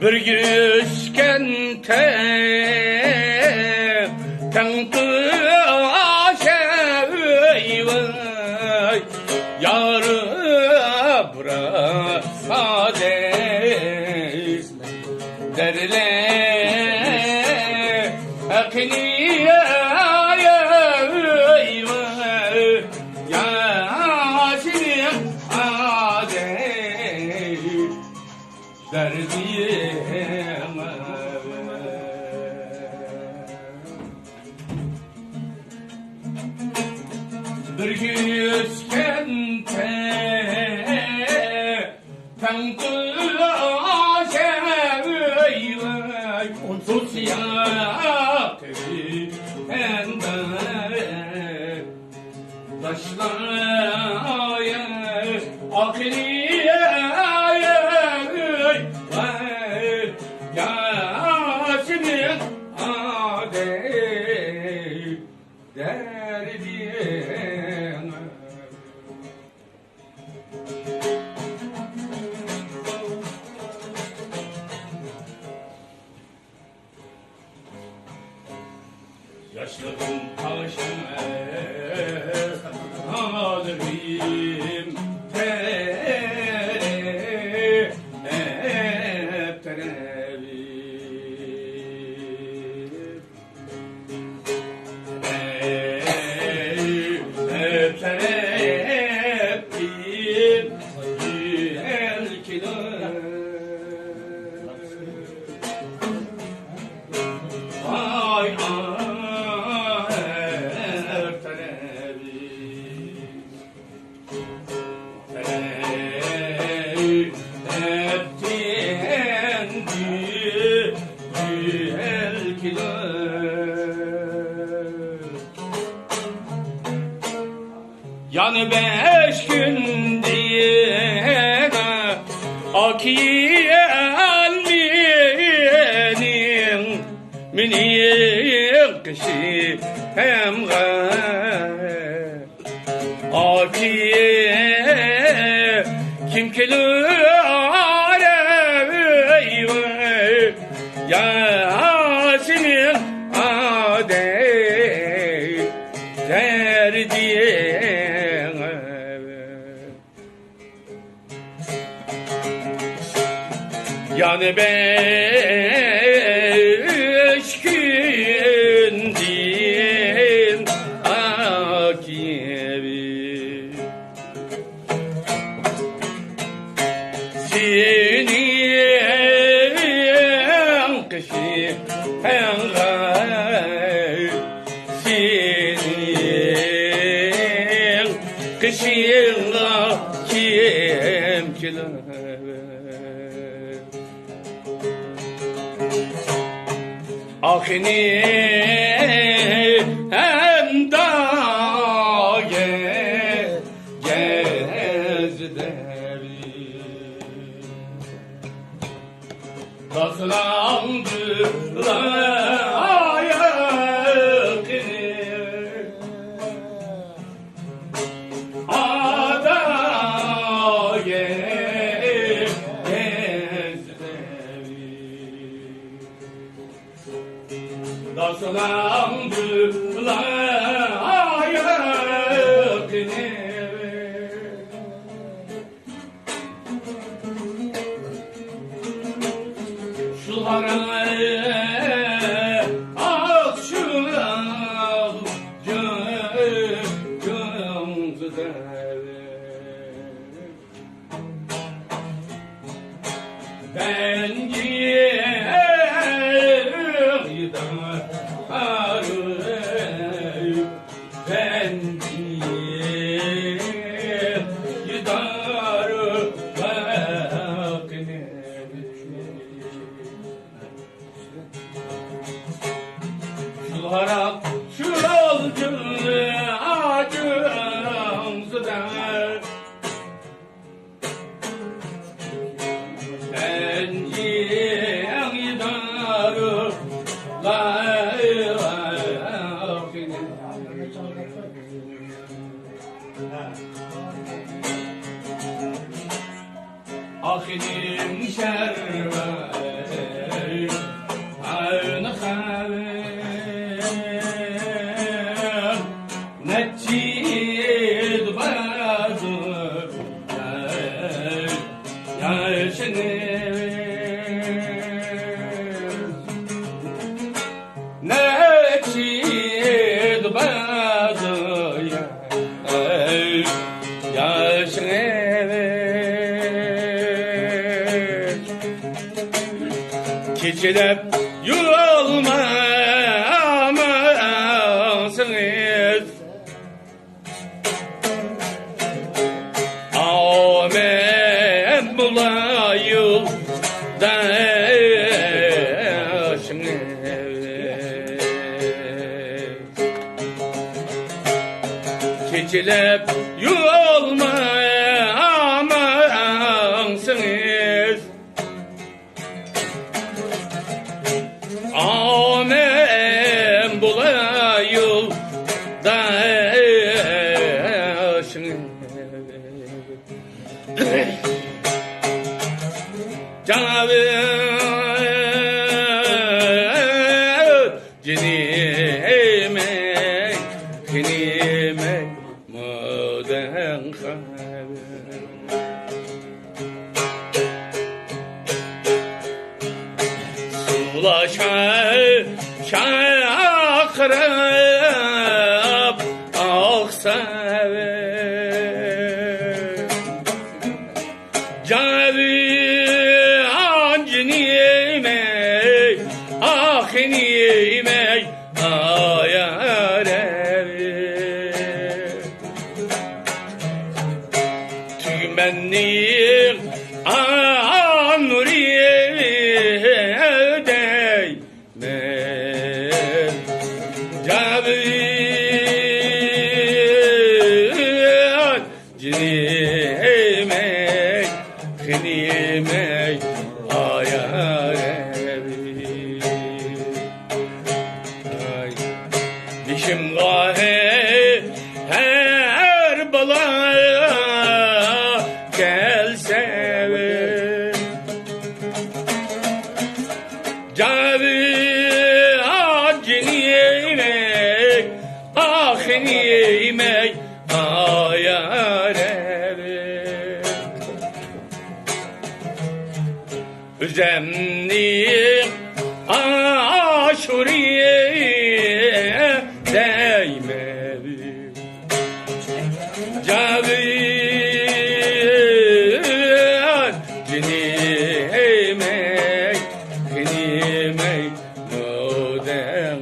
Bir yüzkente tenkı aşevay yarı brades derle akni bir yüzkente tenkı aşevay onsuz yakı ender taşlaya akliye Yasemin adey derdiyem yaşladım taşıma ağlarım Yani 5 gün diye akiyenin minik kişi hem akiye kim kilir Yasemin adey derdiye yani 5 gün din akiyevi senin kişi senin kişin kim kiler Akni hem daye gezdevi Taslandılar ayakini Adaye Daslandılar ayakini Şulara akşam gözümüzde Ben giydim Şulara şuralcı acımsıda Ben gidarı Ahini Keçilep yol olmazsınız. Amen bula yoldaşınız. Keçilep yol olmazsınız. Amen bula yoldaşınız. Canavı cinime moden şakrab aksever Canan cinime ahinime ayarever Tümennim anuriye değmen Canan cinime Khnime ayarevi Dişim gahe her bala gelse Cavi acniymek ahniymek ayarevi Üzemni aşuriye değmevi Caviyan cinimek Kinimek moden